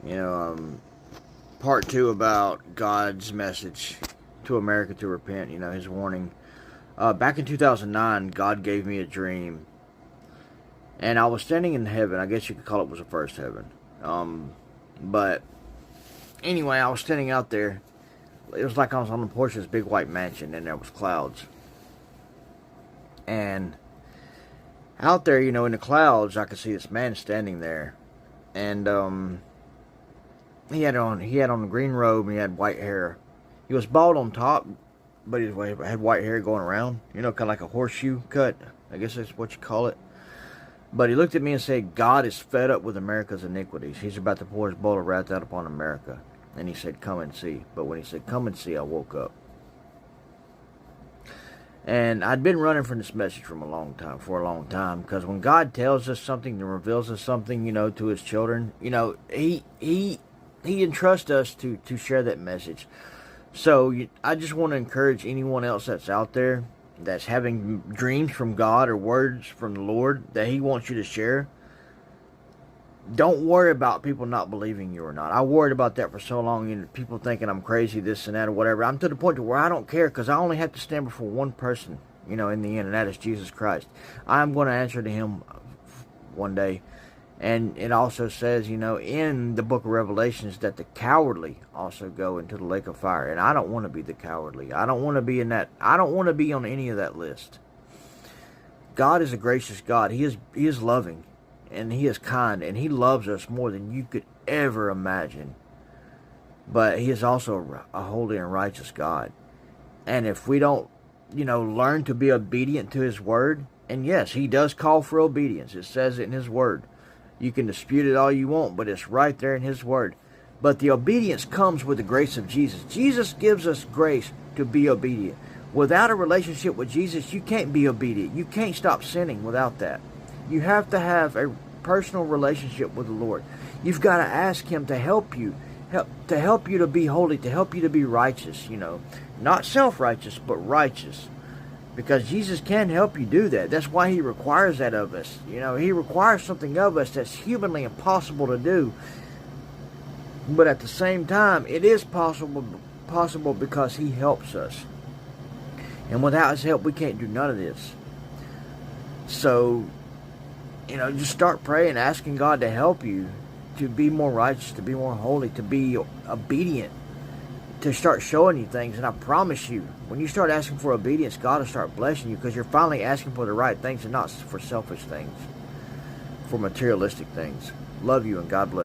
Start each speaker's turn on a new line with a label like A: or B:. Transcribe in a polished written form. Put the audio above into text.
A: You know, part two about God's message to America to repent. You know, His warning. Back in 2009, God gave me a dream, and I was standing in heaven. I guess you could call it was the first heaven. But anyway, I was standing out there. It was like I was on the porch of this big white mansion, and there was clouds. And out there, you know, in the clouds, I could see this man standing there, and he had on a green robe and he had white hair. He was bald on top, but he had white hair going around. You know, kind of like a horseshoe cut. I guess that's what you call it. But he looked at me and said, "God is fed up with America's iniquities. He's about to pour His bowl of wrath out upon America." And he said, "Come and see." But when he said, "Come and see," I woke up. And I'd been running from this message for a long time, because when God tells us something and reveals us something, you know, to His children, you know, He entrusts us to share that message. So I just want to encourage anyone else that's out there that's having dreams from God or words from the Lord that He wants you to share. Don't worry about people not believing you or not. I worried about that for so long, and people thinking I'm crazy, this and that, or whatever. I'm to the point to where I don't care, because I only have to stand before one person, you know, in the end, and that is Jesus Christ. I'm going to answer to Him one day. And it also says, you know, in the book of Revelations, that the cowardly also go into the lake of fire. And I don't want to be the cowardly. I don't want to be in that. I don't want to be on any of that list. God is a gracious God. He is loving. And He is kind, and He loves us more than you could ever imagine. But He is also a holy and righteous God. And if we don't, you know, learn to be obedient to His word, and yes, He does call for obedience. It says it in His word. You can dispute it all you want, but it's right there in His word. But the obedience comes with the grace of Jesus. Jesus gives us grace to be obedient. Without a relationship with Jesus, you can't be obedient. You can't stop sinning without that. You have to have a personal relationship with the Lord. You've got to ask Him to help you, to help you to be holy, to help you to be righteous, you know. Not self-righteous, but righteous. Because Jesus can help you do that. That's why He requires that of us. You know, He requires something of us that's humanly impossible to do. But at the same time, it is possible because He helps us. And without His help, we can't do none of this. So, you know, just start praying, asking God to help you to be more righteous, to be more holy, to be obedient, to start showing you things. And I promise you, when you start asking for obedience, God will start blessing you, because you're finally asking for the right things and not for selfish things, for materialistic things. Love you, and God bless.